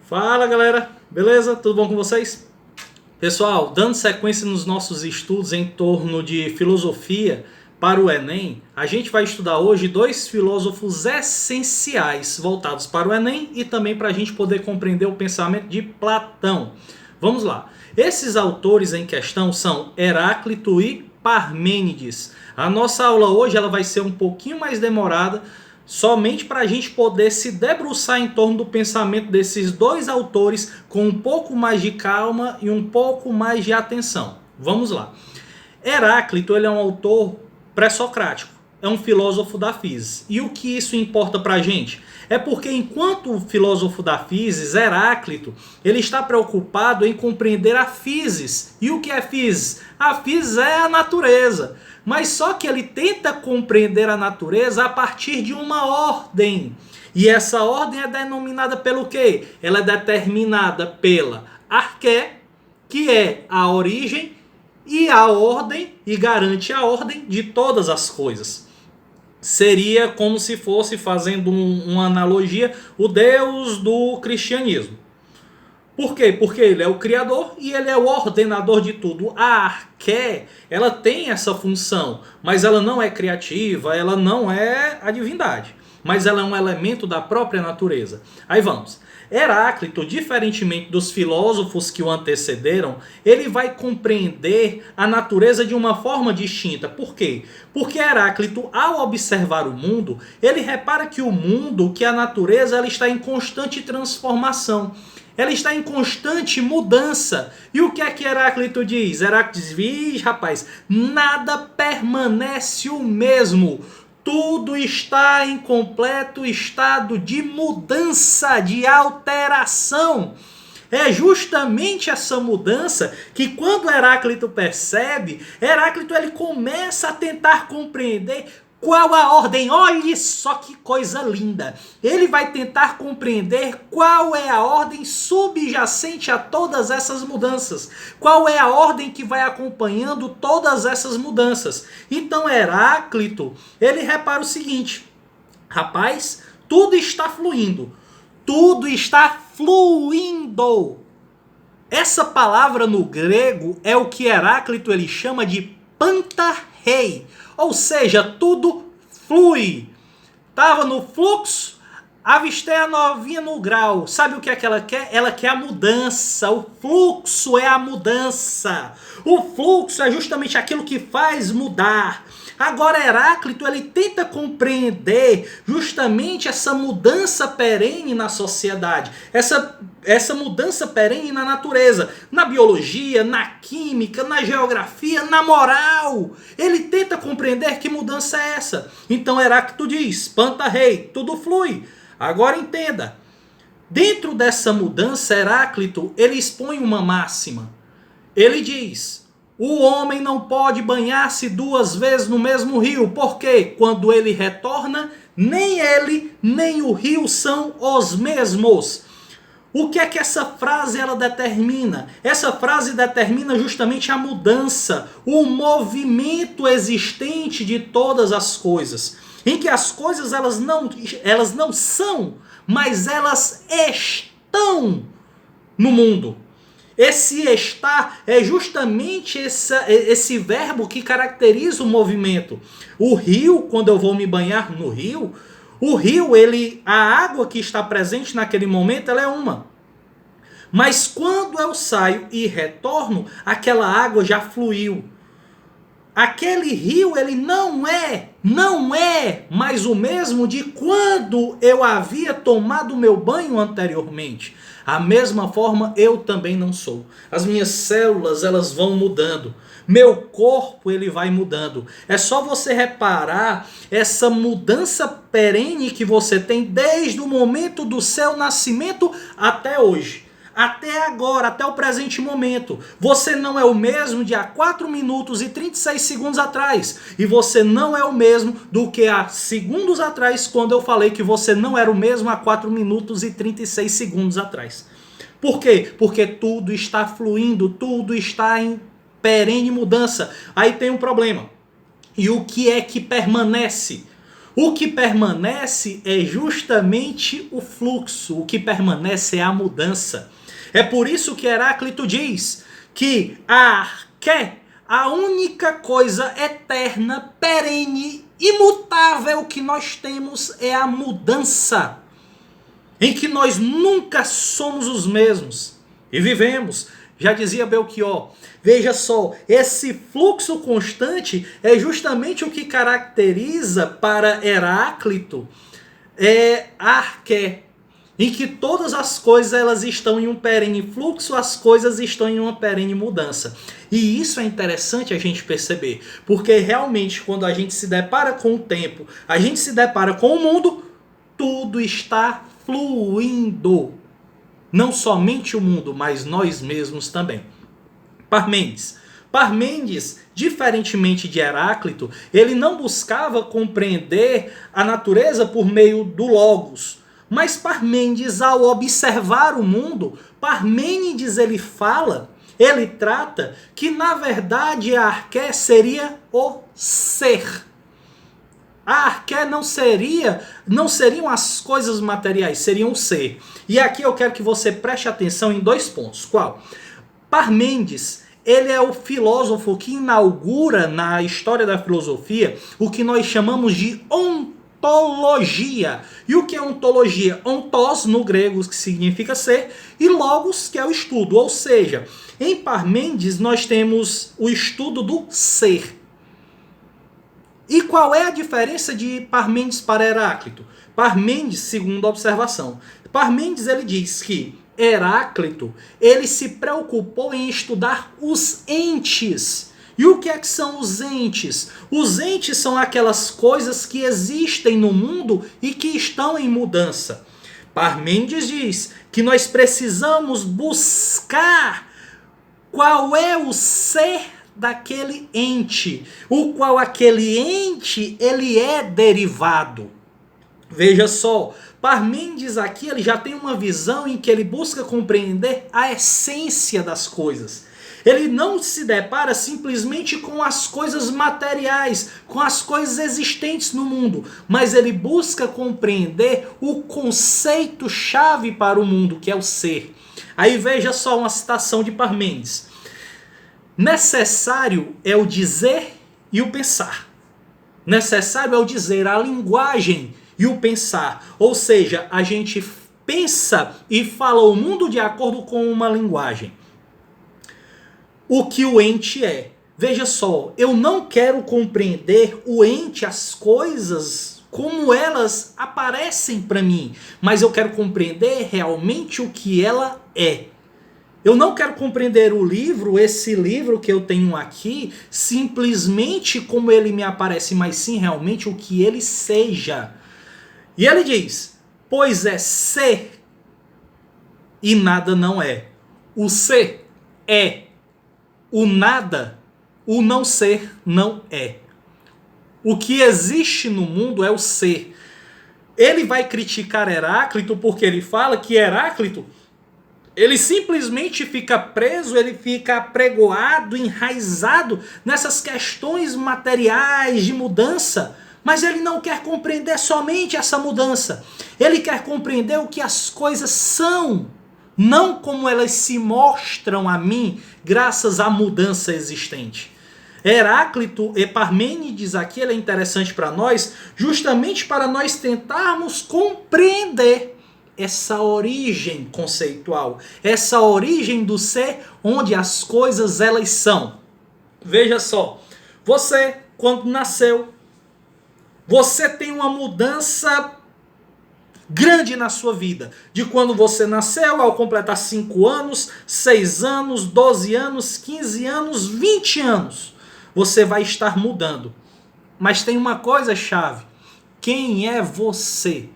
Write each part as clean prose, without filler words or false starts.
Fala galera, beleza? Tudo bom com vocês? Pessoal, dando sequência nos nossos estudos em torno de filosofia para o Enem, a gente vai estudar hoje dois filósofos essenciais voltados para o Enem e também para a gente poder compreender o pensamento de Platão. Vamos lá. Esses autores em questão são Heráclito e Parmênides. A nossa aula hoje ela vai ser um pouquinho mais demorada, somente para a gente poder se debruçar em torno do pensamento desses dois autores com um pouco mais de calma e um pouco mais de atenção. Vamos lá. Heráclito ele é um autor pré-socrático, é um filósofo da física. E o que isso importa para a gente? É porque enquanto filósofo da física, Heráclito, ele está preocupado em compreender a física. E o que é física? A física é a natureza. Mas só que ele tenta compreender a natureza a partir de uma ordem. E essa ordem é denominada pelo quê? Ela é determinada pela arqué, que é a origem, e a ordem, e garante a ordem de todas as coisas. Seria como se fosse, fazendo uma analogia, o Deus do cristianismo. Por quê? Porque ele é o criador e ele é o ordenador de tudo. A arqué, ela tem essa função, mas ela não é criativa, ela não é a divindade, mas ela é um elemento da própria natureza. Aí vamos. Heráclito, diferentemente dos filósofos que o antecederam, ele vai compreender a natureza de uma forma distinta. Por quê? Porque Heráclito, ao observar o mundo, ele repara que o mundo, que a natureza, ela está em constante transformação. Ela está em constante mudança. E o que é que Heráclito diz? Heráclito diz, rapaz, nada permanece o mesmo. Tudo está em completo estado de mudança, de alteração. É justamente essa mudança que quando Heráclito percebe, Heráclito ele começa a tentar compreender qual a ordem. Olha só que coisa linda. Ele vai tentar compreender qual é a ordem subjacente a todas essas mudanças. Qual é a ordem que vai acompanhando todas essas mudanças. Então Heráclito, ele repara o seguinte. Rapaz, tudo está fluindo. Tudo está fluindo. Essa palavra no grego é o que Heráclito ele chama de pantarrei. Ou seja, tudo flui. Estava no fluxo, avistei a novinha no grau. Sabe o que é que ela quer? Ela quer a mudança. O fluxo é a mudança. O fluxo é justamente aquilo que faz mudar. Agora Heráclito ele tenta compreender justamente essa mudança perene na sociedade, essa mudança perene na natureza, na biologia, na química, na geografia, na moral. Ele tenta compreender que mudança é essa. Então Heráclito diz, pantarrei, tudo flui. Agora entenda, dentro dessa mudança Heráclito ele expõe uma máxima. Ele diz... O homem não pode banhar-se duas vezes no mesmo rio, porque quando ele retorna, nem ele nem o rio são os mesmos. O que é que essa frase ela determina? Essa frase determina justamente a mudança, o movimento existente de todas as coisas. Em que as coisas elas não são, mas elas estão no mundo. Esse estar é justamente esse verbo que caracteriza o movimento. O rio, quando eu vou me banhar no rio, o rio, a água que está presente naquele momento, ela é uma. Mas quando eu saio e retorno, aquela água já fluiu. Aquele rio, ele não é mais o mesmo de quando eu havia tomado meu banho anteriormente. A mesma forma eu também não sou. As minhas células elas vão mudando. Meu corpo ele vai mudando. É só você reparar essa mudança perene que você tem desde o momento do seu nascimento até hoje. Até agora, até o presente momento. Você não é o mesmo de há 4 minutos e 36 segundos atrás. E você não é o mesmo do que há segundos atrás, quando eu falei que você não era o mesmo há 4 minutos e 36 segundos atrás. Por quê? Porque tudo está fluindo, tudo está em perene mudança. Aí tem um problema. E o que é que permanece? O que permanece é justamente o fluxo, o que permanece é a mudança. É por isso que Heráclito diz que a arqué, a única coisa eterna, perene, imutável que nós temos é a mudança, em que nós nunca somos os mesmos e vivemos. Já dizia Belchior, veja só, esse fluxo constante é justamente o que caracteriza para Heráclito a arqué, em que todas as coisas elas estão em um perene fluxo, as coisas estão em uma perene mudança. E isso é interessante a gente perceber, porque realmente quando a gente se depara com o tempo, a gente se depara com o mundo, tudo está fluindo. Não somente o mundo, mas nós mesmos também. Parmênides. Parmênides, diferentemente de Heráclito, ele não buscava compreender a natureza por meio do logos. Mas Parmênides, ao observar o mundo, Parmênides ele trata que na verdade a arqué seria o ser. A arqué não seriam as coisas materiais, seriam o ser. E aqui eu quero que você preste atenção em 2 pontos. Qual? Parmênides, ele é o filósofo que inaugura na história da filosofia o que nós chamamos de ontologia. E o que é ontologia? Ontos, no grego, que significa ser, e logos, que é o estudo. Ou seja, em Parmênides nós temos o estudo do ser. E qual é a diferença de Parmênides para Heráclito? Parmênides, segundo a observação, Parmênides ele diz que Heráclito ele se preocupou em estudar os entes. E o que é que são os entes? Os entes são aquelas coisas que existem no mundo e que estão em mudança. Parmênides diz que nós precisamos buscar qual é o ser daquele ente, o qual aquele ente ele é derivado. Veja só, Parmênides aqui ele já tem uma visão em que ele busca compreender a essência das coisas. Ele não se depara simplesmente com as coisas materiais, com as coisas existentes no mundo, mas ele busca compreender o conceito-chave para o mundo, que é o ser. Aí veja só uma citação de Parmênides. Necessário é o dizer e o pensar. Necessário é o dizer, a linguagem e o pensar. Ou seja, a gente pensa e fala o mundo de acordo com uma linguagem. O que o ente é. Veja só, eu não quero compreender o ente, as coisas, como elas aparecem para mim, mas eu quero compreender realmente o que ela é. Eu não quero compreender o livro, esse livro que eu tenho aqui, simplesmente como ele me aparece, mas sim realmente o que ele seja. E ele diz, pois é ser e nada não é. O ser é. O nada, o não ser não é. O que existe no mundo é o ser. Ele vai criticar Heráclito porque ele fala que Heráclito ele simplesmente fica preso, ele fica apregoado, enraizado nessas questões materiais de mudança. Mas ele não quer compreender somente essa mudança. Ele quer compreender o que as coisas são, não como elas se mostram a mim, graças à mudança existente. Heráclito e Parmênides aqui ele é interessante para nós, justamente para nós tentarmos compreender essa origem conceitual, essa origem do ser, onde as coisas elas são. Veja só, você quando nasceu, você tem uma mudança grande na sua vida. De quando você nasceu ao completar 5 anos, 6 anos, 12 anos, 15 anos, 20 anos. Você vai estar mudando. Mas tem uma coisa chave. Quem é você?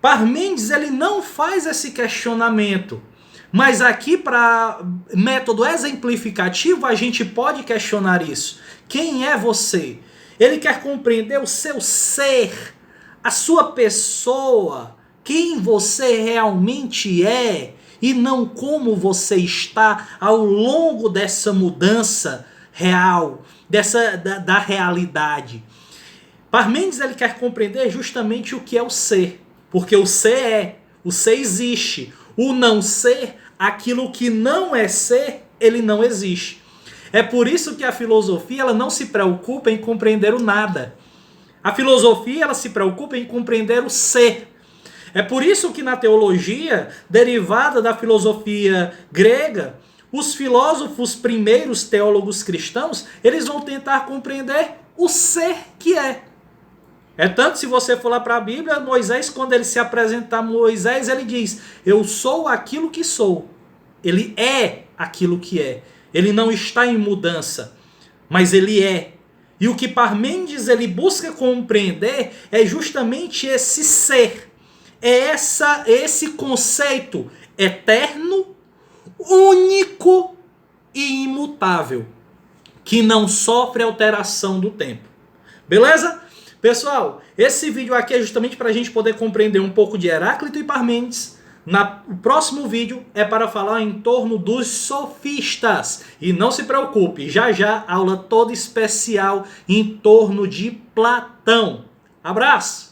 Parmênides ele não faz esse questionamento. Mas aqui, para método exemplificativo, a gente pode questionar isso. Quem é você? Ele quer compreender o seu ser, a sua pessoa, quem você realmente é, e não como você está ao longo dessa mudança real, da realidade. Parmênides ele quer compreender justamente o que é o ser, porque o ser existe. O não ser, aquilo que não é ser, ele não existe. É por isso que a filosofia ela não se preocupa em compreender o nada. A filosofia ela se preocupa em compreender o ser. É por isso que na teologia, derivada da filosofia grega, os filósofos primeiros teólogos cristãos, eles vão tentar compreender o ser que é. É tanto, se você for lá para a Bíblia, Moisés, quando ele se apresenta a Moisés, ele diz, eu sou aquilo que sou. Ele é aquilo que é. Ele não está em mudança, mas ele é. E o que Parmênides ele busca compreender é justamente esse ser. É esse conceito eterno, único e imutável, que não sofre alteração do tempo. Beleza? Pessoal, esse vídeo aqui é justamente para a gente poder compreender um pouco de Heráclito e Parmênides. O próximo vídeo é para falar em torno dos sofistas. E não se preocupe, já já aula toda especial em torno de Platão. Abraço!